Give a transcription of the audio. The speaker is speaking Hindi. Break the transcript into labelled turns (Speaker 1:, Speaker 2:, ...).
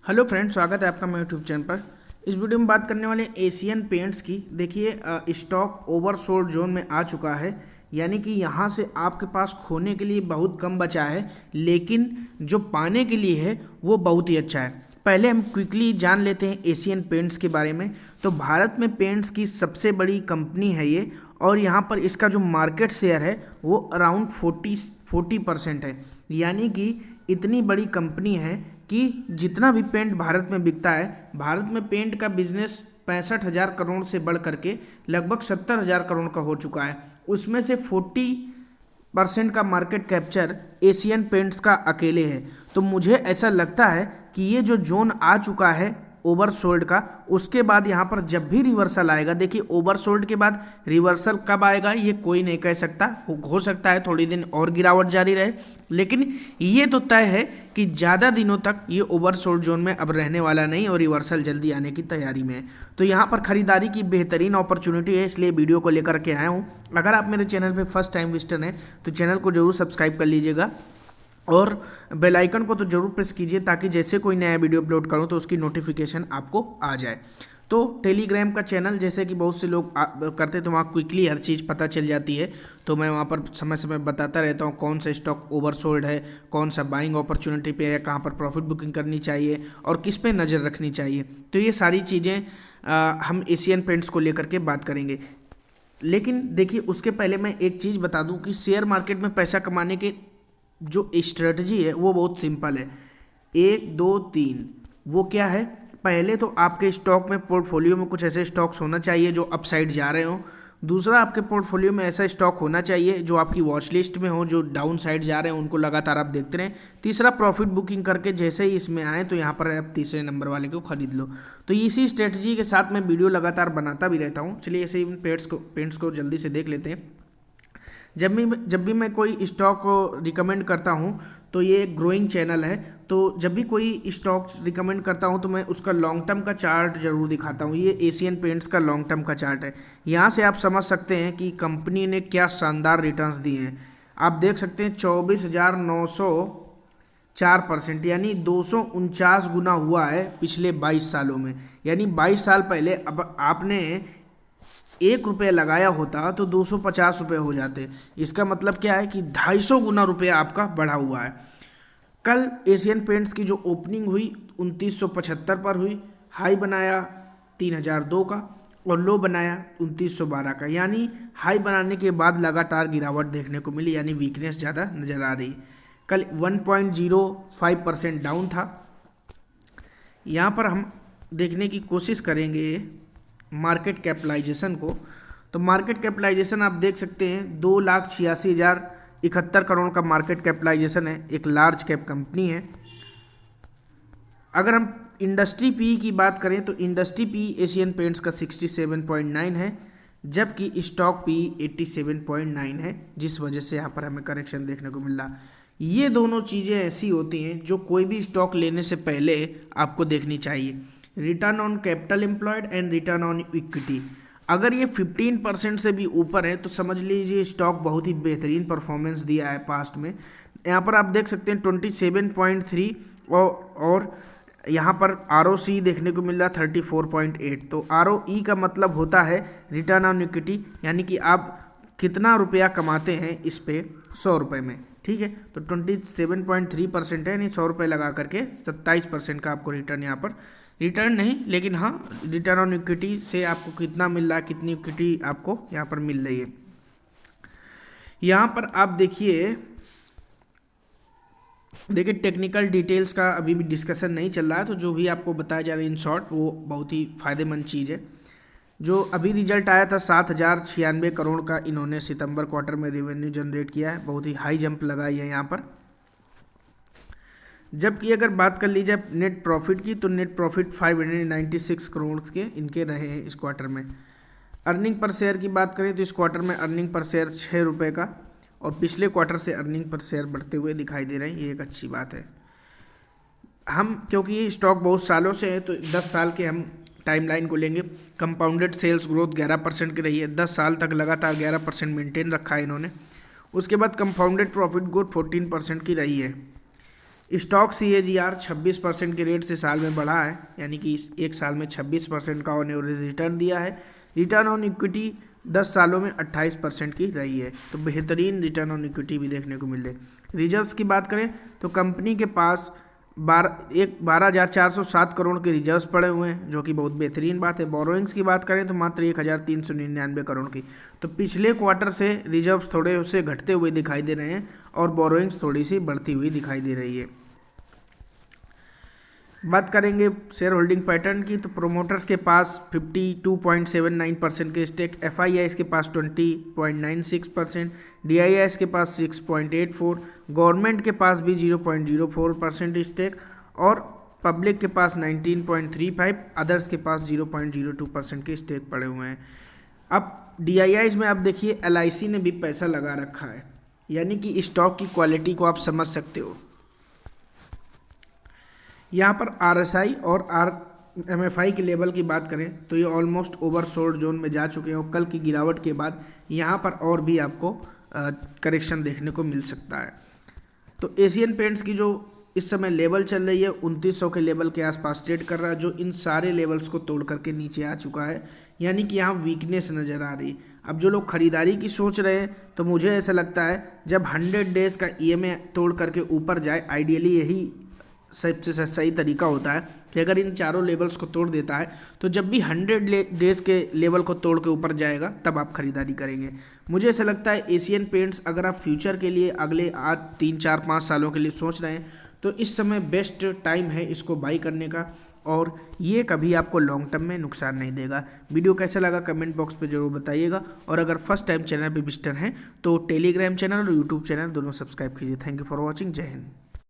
Speaker 1: हेलो फ्रेंड्स, स्वागत है आपका मेरे यूट्यूब चैनल पर। इस वीडियो में बात करने वाले एशियन पेंट्स की। देखिए, स्टॉक ओवरसोल्ड जोन में आ चुका है, यानी कि यहाँ से आपके पास खोने के लिए बहुत कम बचा है, लेकिन जो पाने के लिए है वो बहुत ही अच्छा है। पहले हम क्विकली जान लेते हैं एशियन पेंट्स के बारे में। तो भारत में पेंट्स की सबसे बड़ी कंपनी है ये, और यहाँ पर इसका जो मार्केट शेयर है वो अराउंड 40% है। यानी कि इतनी बड़ी कंपनी है कि जितना भी पेंट भारत में बिकता है, भारत में पेंट का बिजनेस 65,000 करोड़ से बढ़ करके लगभग 70,000 करोड़ का हो चुका है। उसमें से 40% का मार्केट कैप्चर एशियन पेंट्स का अकेले है। तो मुझे ऐसा लगता है कि ये जो जोन आ चुका है ओवरसोल्ड का, उसके बाद यहाँ पर जब भी रिवर्सल आएगा, देखिए ओवरसोल्ड के बाद रिवर्सल कब आएगा ये कोई नहीं कह सकता। हो सकता है थोड़ी दिन और गिरावट जारी रहे, लेकिन ये तो तय है कि ज़्यादा दिनों तक ये ओवरसोल्ड जोन में अब रहने वाला नहीं और रिवर्सल जल्दी आने की तैयारी में है। तो यहाँ पर खरीदारी की बेहतरीन अपॉर्चुनिटी है, इसलिए वीडियो को लेकर के आया हूँ। अगर आप मेरे चैनल पर फर्स्ट टाइम विजिटर हैं तो चैनल को जरूर सब्सक्राइब कर लीजिएगा और बेल आइकन को तो जरूर प्रेस कीजिए, ताकि जैसे कोई नया वीडियो अपलोड करूं तो उसकी नोटिफिकेशन आपको आ जाए। तो टेलीग्राम का चैनल, जैसे कि बहुत से लोग करते, तो वहाँ क्विकली हर चीज़ पता चल जाती है। तो मैं वहाँ पर समय समय बताता रहता हूँ कौन सा स्टॉक ओवरसोल्ड है, कौन सा बाइंग अपॉर्चुनिटी पे है, कहाँ पर प्रॉफिट बुकिंग करनी चाहिए और किस पे नज़र रखनी चाहिए। तो ये सारी चीज़ें हम एशियन पेंट्स को लेकर के बात करेंगे। लेकिन देखिए, उसके पहले मैं एक चीज़ बता दूं कि शेयर मार्केट में पैसा कमाने के जो स्ट्रेटजी है वो बहुत सिंपल है। 1 2 3 वो क्या है? पहले तो आपके स्टॉक में, पोर्टफोलियो में कुछ ऐसे स्टॉक्स होना चाहिए जो अपसाइड जा रहे हो। दूसरा, आपके पोर्टफोलियो में ऐसा स्टॉक होना चाहिए जो आपकी वॉच लिस्ट में हो, जो डाउन साइड जा रहे हैं उनको लगातार आप देखते रहें। तीसरा, प्रॉफिट बुकिंग करके जैसे ही इसमें आए तो यहाँ पर आप तीसरे नंबर वाले को खरीद लो। तो इसी स्ट्रेटजी के साथ मैं वीडियो लगातार बनाता भी रहता हूँ। चलिए ऐसे ही पेंट्स को जल्दी से देख लेते हैं। जब भी मैं कोई स्टॉक को रिकमेंड करता हूँ तो ये एक ग्रोइंग चैनल है, तो जब भी कोई स्टॉक रिकमेंड करता हूँ तो मैं उसका लॉन्ग टर्म का चार्ट जरूर दिखाता हूँ। ये एशियन पेंट्स का लॉन्ग टर्म का चार्ट है। यहाँ से आप समझ सकते हैं कि कंपनी ने क्या शानदार रिटर्न्स दिए हैं। आप देख सकते हैं 24,904%, यानी 249 गुना हुआ है पिछले 22 सालों में। यानी 22 साल पहले अब आपने 1 रुपये लगाया होता तो 250 रुपये हो जाते। इसका मतलब क्या है कि 250 गुना रुपया आपका बढ़ा हुआ है। कल एशियन पेंट्स की जो ओपनिंग हुई 2975 पर हुई, हाई बनाया 3002 का और लो बनाया 2912 का। यानी हाई बनाने के बाद लगातार गिरावट देखने को मिली, यानी वीकनेस ज़्यादा नज़र आ रही। कल 1.05% डाउन था। यहाँ पर हम देखने की कोशिश करेंगे मार्केट कैपिटलाइजेशन को। तो मार्केट कैपिटलाइजेशन आप देख सकते हैं 2,86,071 करोड़ का मार्केट कैपिटलाइजेशन है। एक लार्ज कैप कंपनी है। अगर हम इंडस्ट्री पी की बात करें तो इंडस्ट्री पी एशियन पेंट्स का 67.9 है, जबकि स्टॉक पी 87.9 है, जिस वजह से यहाँ पर हमें करेक्शन देखने को मिल रहा। ये दोनों चीज़ें ऐसी होती हैं जो कोई भी स्टॉक लेने से पहले आपको देखनी चाहिए। Return on capital employed and return on equity, अगर ये 15% से भी ऊपर है तो समझ लीजिए स्टॉक बहुत ही बेहतरीन परफॉर्मेंस दिया है पास्ट में। यहाँ पर आप देख सकते हैं 27.3 और यहाँ पर ROC देखने को मिल रहा 34.8। तो ROE का मतलब होता है रिटर्न ऑन इक्विटी, यानी कि आप कितना रुपया कमाते हैं इस पे 100 रुपये में। ठीक है, तो 27.3% है, यानी 100 रुपये लगा करके 27% का आपको रिटर्न, यहाँ पर रिटर्न नहीं लेकिन हाँ रिटर्न ऑन इक्विटी से आपको कितना मिल रहा है, कितनी इक्विटी आपको यहाँ पर मिल रही है। यहाँ पर आप देखिए टेक्निकल डिटेल्स का अभी भी डिस्कशन नहीं चल रहा है, तो जो भी आपको बताया जा रहा है इन शॉर्ट वो बहुत ही फायदेमंद चीज़ है। जो अभी रिजल्ट आया था 7,096 करोड़ का इन्होंने सितंबर क्वार्टर में रेवेन्यू जनरेट किया है। बहुत ही हाई जंप लगाई है यहाँ पर। जबकि अगर बात कर ली जाए नेट प्रॉफिट की, तो नेट प्रॉफिट 596 करोड़ के इनके रहे हैं इस क्वार्टर में। अर्निंग पर शेयर की बात करें तो इस क्वार्टर में अर्निंग पर शेयर 6 रुपये का, और पिछले क्वार्टर से अर्निंग पर शेयर बढ़ते हुए दिखाई दे रहे हैं। ये एक अच्छी बात है। हम क्योंकि ये स्टॉक बहुत सालों से है तो 10 साल के हम टाइमलाइन को लेंगे। कंपाउंडेड सेल्स ग्रोथ 11% की रही है, 10 साल तक लगातार 11% मेंटेन रखा है इन्होंने। उसके बाद कंपाउंडेड प्रॉफिट ग्रोथ 14% की रही है। स्टॉक CAGR 26% के रेट से साल में बढ़ा है, यानी कि इस एक साल में 26% का ऑन एवरेज रिटर्न दिया है। रिटर्न ऑन इक्विटी 10 सालों में 28% की रही है, तो बेहतरीन रिटर्न ऑन इक्विटी भी देखने को मिल रही। रिजर्व्स की बात करें तो कंपनी के पास 12,407 करोड़ के रिजर्व्स पड़े हुए हैं, जो कि बहुत बेहतरीन बात है। बोरोइंग्स की बात करें तो मात्र 1,399 करोड़ की, तो पिछले क्वार्टर से रिजर्व्स थोड़े से घटते हुए दिखाई दे रहे हैं और बोरोइंग्स थोड़ी सी बढ़ती हुई दिखाई दे रही है। बात करेंगे शेयर होल्डिंग पैटर्न की, तो प्रोमोटर्स के पास 52.79% के स्टेक, FIIs के पास 20.96%, DIIs के पास 6.84%, गवर्नमेंट के पास भी 0.04% स्टेक और पब्लिक के पास 19.35%, अदर्स के पास 0.02% के स्टेक पड़े हुए हैं। अब DIIs में आप देखिए LIC ने भी पैसा लगा रखा है, यानी कि स्टॉक की क्वालिटी को आप समझ सकते हो। यहाँ पर RSI और MFI के लेवल की बात करें तो ये ऑलमोस्ट ओवरसोल्ड जोन में जा चुके हैं और कल की गिरावट के बाद यहाँ पर और भी आपको करेक्शन देखने को मिल सकता है। तो एशियन पेंट्स की जो इस समय लेवल चल रही है 2900 के लेवल के आसपास ट्रेड कर रहा है, जो इन सारे लेवल्स को तोड़ करके नीचे आ चुका है, यानी कि यहाँ वीकनेस नज़र आ रही। अब जो लोग खरीदारी की सोच रहे हैं तो मुझे ऐसा लगता है जब 100 डेज़ का EMA तोड़ करके ऊपर जाए, आइडियली यही सबसे सही तरीका होता है कि अगर इन चारों लेवल्स को तोड़ देता है तो जब भी 100 डेज़ के लेवल को तोड़ के ऊपर जाएगा तब आप खरीदारी करेंगे। मुझे ऐसा लगता है एशियन पेंट्स अगर आप फ्यूचर के लिए अगले 3, 4, 5 सालों के लिए सोच रहे हैं तो इस समय बेस्ट टाइम है इसको बाई करने का, और ये कभी आपको लॉन्ग टर्म में नुकसान नहीं देगा। वीडियो कैसा लगा कमेंट बॉक्स पे जरूर बताइएगा, और अगर फर्स्ट टाइम चैनल पे विजिटर हैं तो टेलीग्राम चैनल और यूट्यूब चैनल दोनों सब्सक्राइब कीजिए। Thank you for watching. जय हिंद।